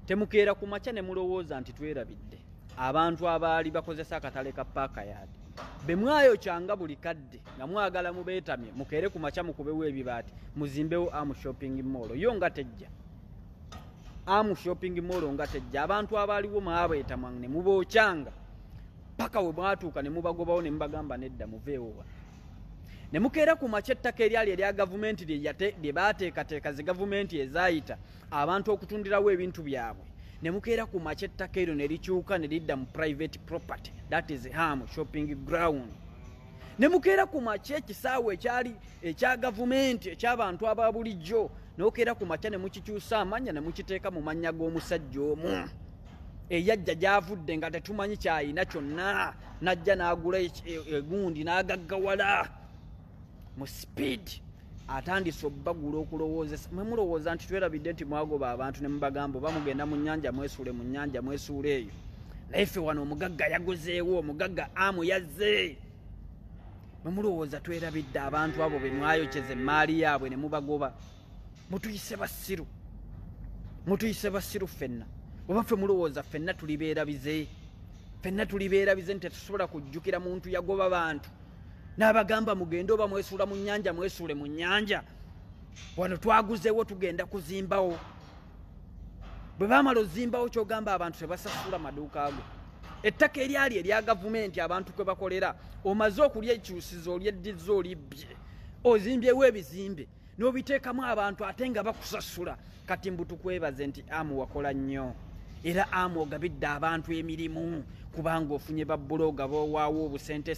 temukeera ku makya ne mulowooza nti twerabidde abantu abaali bakozesa akatale ka paaka yaadi be mwayokyanga buli kadde nga mwagala mubeetamye mukeere ku makya mukubewo ebibaati muzimbewo Amu shopping mall yo nga tejja Amu shopping mall nga tejja abantu abaaliwo mwabeetamwa ne mubookyanga paka we mwatuuka ne mubagobawo ne mubagamba nedda muveewo ne mukeera ku makya ettaka eryali erya gavumenti lye baateekateeka zi gavumenti ezaayita abantu okutundirawo ebintu byabwe ne mukeera ku makya ettaka eryo ne likyuka ne lidda mu private property that is Amu shopping ground ne mukeera ku makya ekisaawe ekyali ekya gavumenti eky'abantu aba bulijjo n'okeera ku makya ne mukikyusa amannya ne mukiteeka mu mannya g'omusajja omu eyajja gy'avudde nga tetumanyi kyayina kyonna n'ajja n'agula egundi n'agaggawala mu speed atandise obbagula okulowoozesa mwe mulowooza nti twerabidde nti mwagoba abantu ne mubagamba oba mugenda mu nnyanja mwesuule mu nnyanja mwesuule eyo laife wano omugagga yagozeewo omugagga Amu yazze mwe mulowooza twerabidde abantu abo be mwayokyeza emmaali yaabwe ne mubagoba mutuyise basiru ffenna oba ffe mulowooza ffenna tulibeerabize nti tetusobola kujjukira muntu yagoba bantu n'abagamba mugende oba mwesuula mu nnyanja mwesuule mu nnyanja wano twaguzeewo tugenda kuzimbawo bwe baamala ozimbawo kyogamba abantu tebasasula maduuka ago ettaka eryali erya gavumenti abantu kwe bakolera omaze okulya ekyusizo olyeddiza olibbye ozimbyewo ebizimbe n'obiteekamu abantu ate nga bakusasula kati mbu tukwebaze nti Amu wakola nnyo era Amu ogabidde abantu emirimu kubanga ofunye babbuloga boowaawo obusente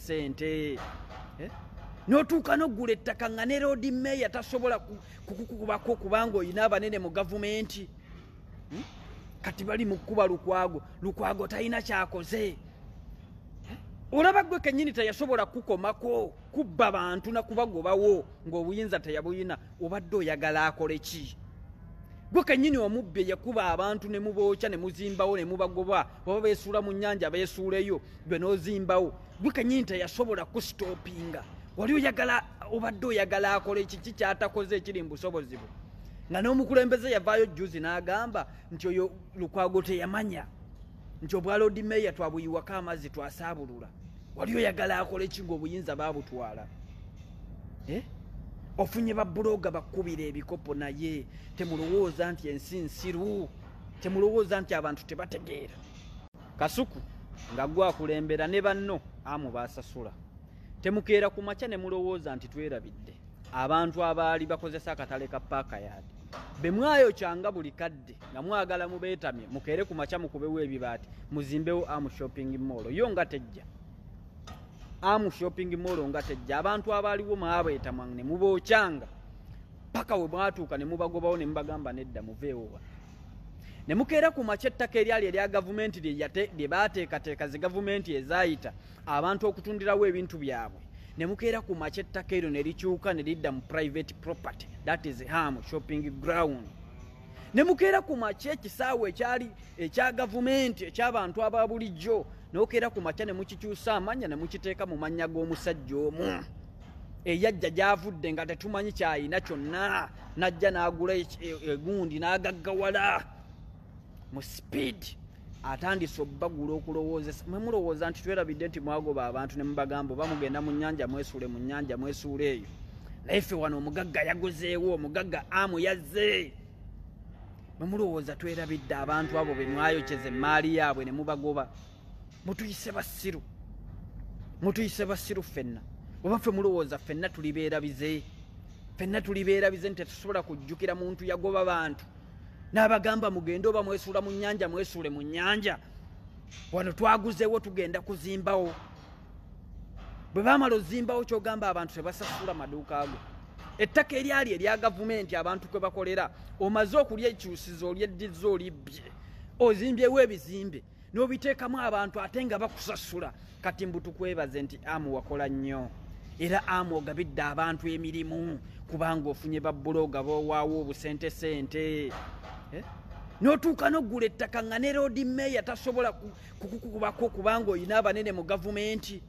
n'otuuka n'oggula ettaka nga ne road mayor tasobola kukukubako kubanga oyina abanene mu gavumenti kati bali mu kkuba Lukwago talina kyakoze olaba gwe kennyini teyasobola kukomako kubba bantu na kubagobawo ng'obuyinza teyabuyina obadde oyagala akole ki gwe kennyini omubbi yakuba abantu ne mubookya ne muzimbawo ne mubagoba baba beesuula mu nnyanja beesuuleyo gwe n'ozimbawo gwe kennyini teyasobola kusitoopinga wali obadde oyagala akole kiki kyatakoze ekiri mu busobozi bwe nga n'omukulembeze yavaayo jjuzi n'agamba nti oyo Lukwago teyamanya nti obwa road mayor twabuyiwako amazzi twasaabulula wali oyagala akole ki ng'obuyinza baabutwala ofunye babbuloga bakkubira ebikopo naye temulowooza nti ensi nsiru temulowooza nti abantu tebategeera Kasuku nga gwakulembera ne banno Amu baasasula temukeera ku makya ne mulowooza nti twerabidde abantu abaali bakozesa akatale ka paaka yaadi be mwayokyanga buli kadde nga mwagala mubeetamye mukeere ku makya mukubewo ebibaati muzimbewo Amu shopping mall yo nga tejja Amu shopping mall nga tejja abantu abaaliwo mwabeetamwa ne mubookyanga paka we mwatuuka ne mubagobawo ne mubagamba nedda muveewo ne mukeera ku makya ettaka eryali erya gavumenti lye baateekateeka zi gavumenti ezaayita abantu okutundirawo ebintu byabwe ne mukeera ku makya ettaka eryo ne likyuka ne lidda mu private property that is Amu shopping ground ne mukeera ku makya ekisaawe ekyali ekya gavumenti eky'abantu aba bulijjo n'okeera ku makya ne mukikyusa amannya ne mukiteeka mu mannya g'omusajja omu eyajja gy'avudde nga tetumanyi kyayina kyonna n'ajja n'agula egundi n'agaggawala mu speed atandise obbagula okulowoozesa mwe mulowooza nti twerabidde nti mwagoba abantu ne mubagamba oba mugenda mu nnyanja mwesuule mu nnyanja mwesuule eyo laife wano omugagga yagozeewo omugagga Amu yazze mwe mulowooza twerabidde abantu abo be mwayokyeza emmaali yaabwe ne mubagoba mutuyise basiru ffenna oba ffe mulowooza ffenna tulibeerabize nti tetusobola kujjukira muntu yagoba bantu n'abagamba mugende oba mwesuula mu nnyanja mwesuule mu nnyanja wano twaguzeewo tugenda kuzimbawo bwe baamala ozimbawo kyogamba abantu tebasasula maduuka ago ettaka eryali erya gavumenti abantu kwe bakolera omaze okulya ekyusizo olyeddiza olibbye ozimbyewo ebizimbe n'obiteekamu abantu ate nga bakusasula kati mbu tukwebaze nti Amu wakola nnyo era Amu ogabidde abantu emirimu kubanga ofunye babbuloga boowaawo obusente n'otuuka n'oggula ettaka nga ne road mayor tasobola kukukubako kubanga oyina abanene mu gavumenti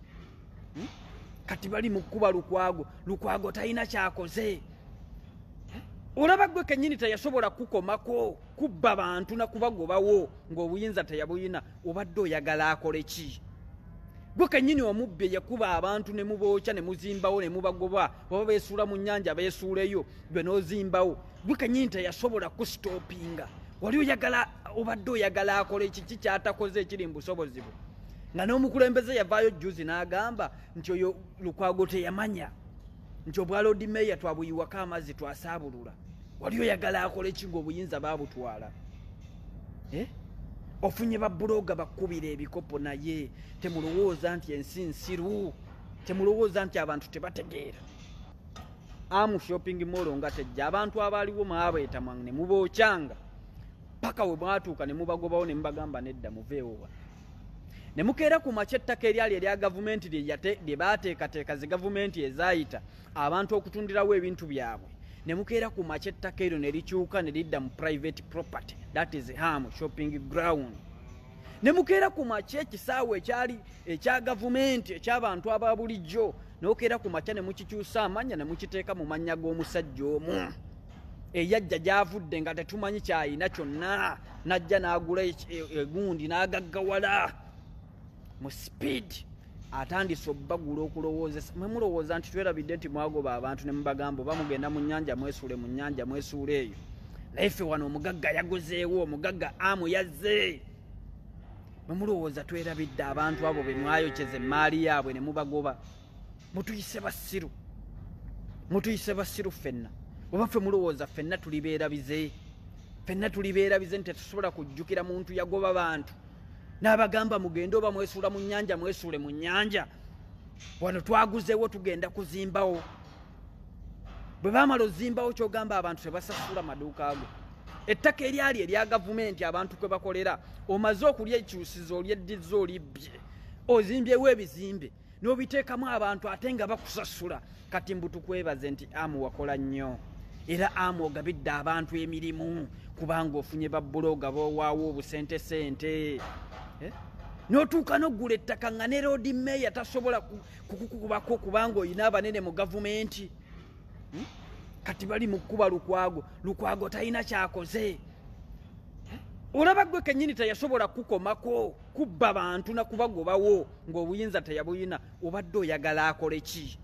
kati bali mu kkuba Lukwago talina kyakoze olaba gwe kennyini teyasobola kukomako kubba abantu nakubagobawo ng'obuyinza teyabuyina obadde oyagala akole ki gwe kennyini omubbi yakuba abantu ne mubookya ne muzimbawo ne mubagoba baba beesuula mu nnyanja beesuuleyo gwe n'ozimbawo gwe kennyini teyasobola kusitoopinga wali oyagala obadde oyagala akole kiki kyatakoze ekiri mu busobozi bwe nga n'omukulembeze yavaayo juzi n'agamba nti oyo Lukwago teyamanya nti obwa Lord Mayor twabuyiwako amazzi twasaabulula wali oyagala akole ki ng'obuyinza baabutwala ofunye babbuloga bakkubira ebikopo naye temulowooza nti ensi nsiru temulowooza nti abantu tebategeera Amu shopping mall nga tejja abantu abaaliwo maabeetamwa ne mubookyanga paka we mwatuuka ne mubagobawo ne mubagamba nedda muveewowa ne mukeera ku makya ettaka eryali erya gavumenti lye baateekateeka zi gavumenti ezaayita abantu okutundirawo ebintu byabwe ne mukeera ku makya ettaka eryo ne likyuka ne lidda mu private property that is Ham shopping ground ne mukeera ku makya ekisaawe ekyali ekya gavumenti eky'abantu aba bulijjo n'okeera ku makya ne mukikyusa amanya ne mukiteeka mu mannya g'omusajja omu eyajja gy'avudde nga tetumanyi kyayina kyonna n'ajja n'agula egundi n'agaggawala mu speed atandise obbagula okulowoozesa mwe mulowooza nti twerabidde nti mwagoba abantu ne mubagamba oba mugenda mu nnyanja mwesuule mu nnyanja mwesuule eyo naye ffe wano omugagga yagozeewo omugagga Amu yazze mwe mulowooza twerabidde abantu abo be mwayokyeza emmaali yaabwe ne mubagoba mutuyise basiru ffenna oba ffe mulowooza ffenna tulibeerabize nti tetusobola kujjukira muntu yagoba bantu n'abagamba mugende oba mwesuula mu nnyanja mwesuule mu nnyanja wano twaguzeewo tugenda kuzimbawo bwe baamala ozimbawo kyogamba abantu tebasasula maduuka ago ettaka eryali erya gavumenti abantu kwe bakolera omaze okulya ekyusizo olyeddiza olibbye ozimbyewo ebizimbe n'obiteekamu abantu ate nga bakusasula kati mbu tukwebaze nti Amu wakola nnyo era Amu ogabidde abantu emirimu kubanga ofunye babbuloga boowaawo obusente n'otuuka n'oggula ettaka nga ne Lord Mayor tasobola kukukubako kubanga oyina abanene mu gavumenti kati bali mu kkuba Lukwago talina kyakoze olaba gwe kennyini teyasobola kukomako kubba bantu nakubagobawo ng'obuyinza teyabuyina obadde oyagala akole ki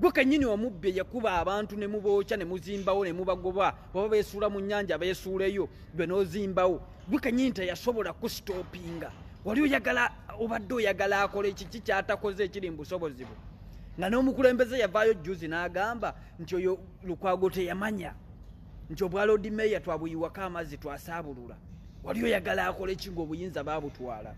gwe kennyini omubbi yakuba abantu ne mubookya ne muzimbawo ne mubagoba baba beesuula mu nnyanja beesuuleyo gwe n'ozimbawo gwe kennyini teyasobola kusitoopinga wali oyagala obadde oyagala akole kiki kyatakoze ekiri mu busobozi bwe nga n'omukulembeze yavaayo juzi n'agamba nti oyo Lukwago teyamanya nti obwa Lord Mayor twabuyiwako amazzi twasaabulula wali oyagala akole ki ng'obuyinza baabutwala